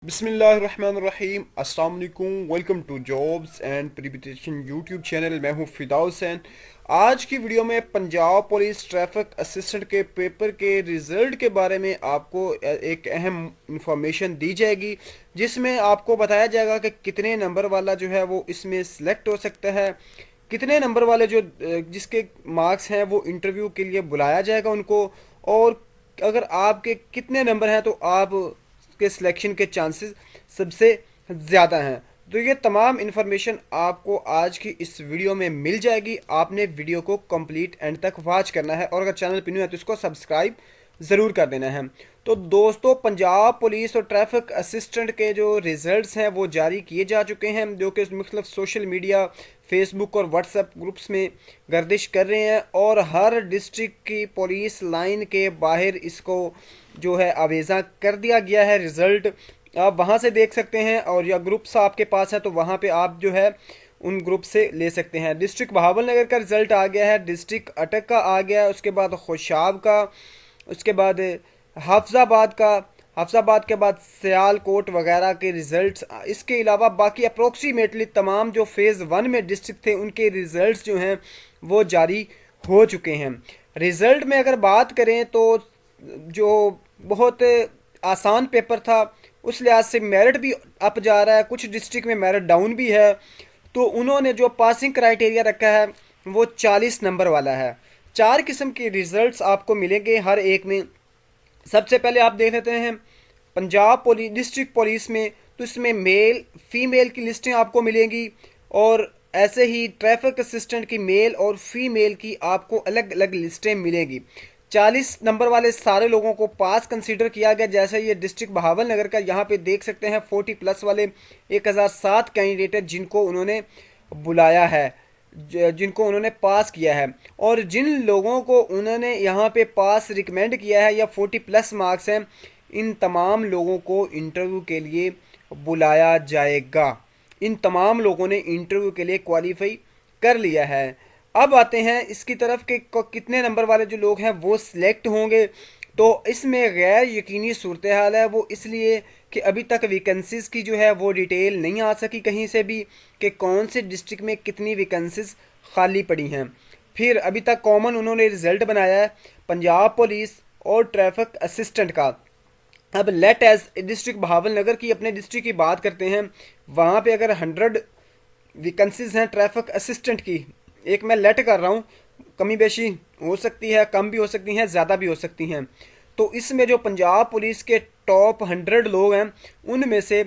बिस्मिल्लाहिर्रहमानिर्रहीम अस्सलाम वालेकुम। Welcome to jobs and preparation YouTube channel. मैं हूं फिदा हुसैन। आज की वीडियो में पंजाब पुलिस ट्रैफिक असिस्टेंट के पेपर के रिज़ल्ट के बारे में आपको एक अहम इंफॉर्मेशन दी जाएगी, जिसमें आपको बताया जाएगा कि कितने नंबर वाला जो है वो इसमें सिलेक्ट हो सकता है, कितने नंबर वाले जो जिसके मार्क्स हैं वो इंटरव्यू के लिए बुलाया जाएगा उनको, और अगर आपके कितने नंबर हैं तो आप के सिलेक्शन के चांसेस सबसे ज़्यादा हैं। तो ये तमाम इन्फॉर्मेशन आपको आज की इस वीडियो में मिल जाएगी। आपने वीडियो को कंप्लीट एंड तक वॉच करना है, और अगर चैनल पर न्यू है तो इसको सब्सक्राइब ज़रूर कर देना है। तो दोस्तों, पंजाब पुलिस और ट्रैफिक असिस्टेंट के जो रिज़ल्ट्स हैं वो जारी किए जा चुके हैं, जो कि मुख्तलिफ सोशल मीडिया, फेसबुक और व्हाट्सएप ग्रुप्स में गर्दिश कर रहे हैं, और हर डिस्ट्रिक्ट की पुलिस लाइन के बाहर इसको जो है आवेज़ा कर दिया गया है। रिज़ल्ट आप वहाँ से देख सकते हैं, और या ग्रुप्स आपके पास है तो वहाँ पे आप जो है उन ग्रुप से ले सकते हैं। डिस्ट्रिक्ट बहावल नगर का रिज़ल्ट आ गया है, डिस्ट्रिक्ट अटक का आ गया है, उसके बाद खुशाब का, उसके बाद हाफजाबाद का, हाफजाबाद के बाद सियालकोट वगैरह के रिज़ल्ट्स। इसके अलावा बाकी अप्रोक्सीमेटली तमाम जो फ़ेज़ 1 में डिस्ट्रिक्ट थे उनके रिज़ल्ट्स जो हैं वो जारी हो चुके हैं। रिज़ल्ट में अगर बात करें तो जो बहुत आसान पेपर था उस लिहाज से मेरिट भी अप जा रहा है, कुछ डिस्ट्रिक्ट में मेरिट डाउन भी है। तो उन्होंने जो पासिंग क्राइटेरिया रखा है वो 40 नंबर वाला है। 4 किस्म के रिज़ल्ट्स आपको मिलेंगे हर एक में। सबसे पहले आप देख लेते हैं पंजाब पुलिस डिस्ट्रिक्ट पुलिस में, तो इसमें मेल फीमेल की लिस्टें आपको मिलेंगी, और ऐसे ही ट्रैफिक असिस्टेंट की मेल और फीमेल की आपको अलग अलग लिस्टें मिलेंगी। 40 नंबर वाले सारे लोगों को पास कंसीडर किया गया। जैसे ये डिस्ट्रिक्ट बहावल नगर का, यहाँ पे देख सकते हैं 40+ वाले 1007 कैंडिडेट है जिनको उन्होंने बुलाया है, जिनको उन्होंने पास किया है। और जिन लोगों को उन्होंने यहाँ पे पास रिकमेंड किया है या 40+ मार्क्स हैं, इन तमाम लोगों को इंटरव्यू के लिए बुलाया जाएगा। इन तमाम लोगों ने इंटरव्यू के लिए क्वालिफाई कर लिया है। अब आते हैं इसकी तरफ कि कितने नंबर वाले जो लोग हैं वो सिलेक्ट होंगे। तो इसमें गैर यकीनी सूरत हाल है, वो इसलिए कि अभी तक वैकेंसीज़ की जो है वो डिटेल नहीं आ सकी कहीं से भी कि कौन से डिस्ट्रिक्ट में कितनी वैकेंसीज़ खाली पड़ी हैं। फिर अभी तक कॉमन उन्होंने रिज़ल्ट बनाया है पंजाब पुलिस और ट्रैफिक असिस्टेंट का। अब लेट एज डिस्ट्रिक्ट बहावल नगर की, अपने डिस्ट्रिक्ट की बात करते हैं। वहाँ पे अगर 100 वैकेंसीज़ हैं ट्रैफिक असिस्टेंट की, एक मैं लेट कर रहा हूँ, कमी बेशी हो सकती है, कम भी हो सकती हैं, ज़्यादा भी हो सकती हैं। तो इसमें जो पंजाब पुलिस के टॉप 100 लोग हैं उनमें से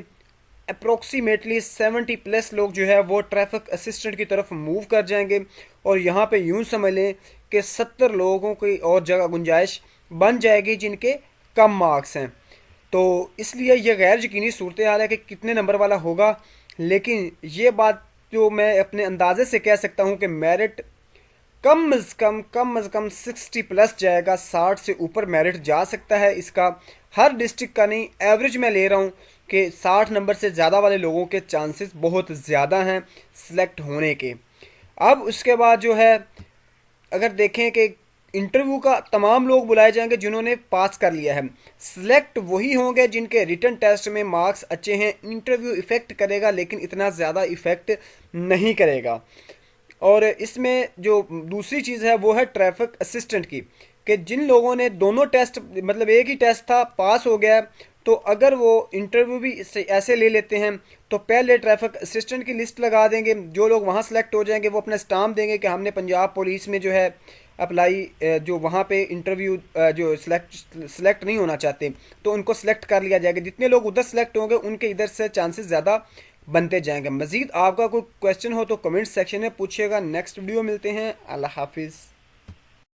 अप्रोक्सीमेटली 70+ लोग जो है वो ट्रैफिक असिस्टेंट की तरफ मूव कर जाएंगे, और यहाँ पे यूँ समझ लें कि 70 लोगों की और जगह गुंजाइश बन जाएगी जिनके कम मार्क्स हैं। तो इसलिए ये गैर यकीनी सूरत हाल है कि कितने नंबर वाला होगा, लेकिन ये बात जो मैं अपने अंदाजे से कह सकता हूँ कि मेरिट कम अज़ कम 60+ जाएगा, 60 से ऊपर मेरिट जा सकता है इसका। हर डिस्ट्रिक्ट का नहीं, एवरेज मैं ले रहा हूँ कि 60 नंबर से ज़्यादा वाले लोगों के चांसेस बहुत ज़्यादा हैं सिलेक्ट होने के। अब उसके बाद जो है अगर देखें कि इंटरव्यू का तमाम लोग बुलाए जाएंगे जिन्होंने पास कर लिया है। सिलेक्ट वही होंगे जिनके रिटन टेस्ट में मार्क्स अच्छे हैं। इंटरव्यू इफ़ेक्ट करेगा लेकिन इतना ज़्यादा इफ़ेक्ट नहीं करेगा। और इसमें जो दूसरी चीज़ है वो है ट्रैफिक असिस्टेंट की, कि जिन लोगों ने दोनों टेस्ट, मतलब एक ही टेस्ट था, पास हो गया, तो अगर वो इंटरव्यू भी ऐसे ले लेते हैं तो पहले ट्रैफिक असिस्टेंट की लिस्ट लगा देंगे। जो लोग वहाँ सेलेक्ट हो जाएंगे वो अपना स्टाम्प देंगे कि हमने पंजाब पुलिस में जो है अप्लाई, जो वहाँ पे इंटरव्यू जो सिलेक्ट नहीं होना चाहते तो उनको सिलेक्ट कर लिया जाएगा। जितने लोग उधर सेलेक्ट होंगे उनके इधर से चांसेस ज़्यादा बनते जाएंगे। मज़ीद आपका कोई क्वेश्चन हो तो कमेंट सेक्शन में पूछिएगा। नेक्स्ट वीडियो मिलते हैं। अल्लाह हाफिज़।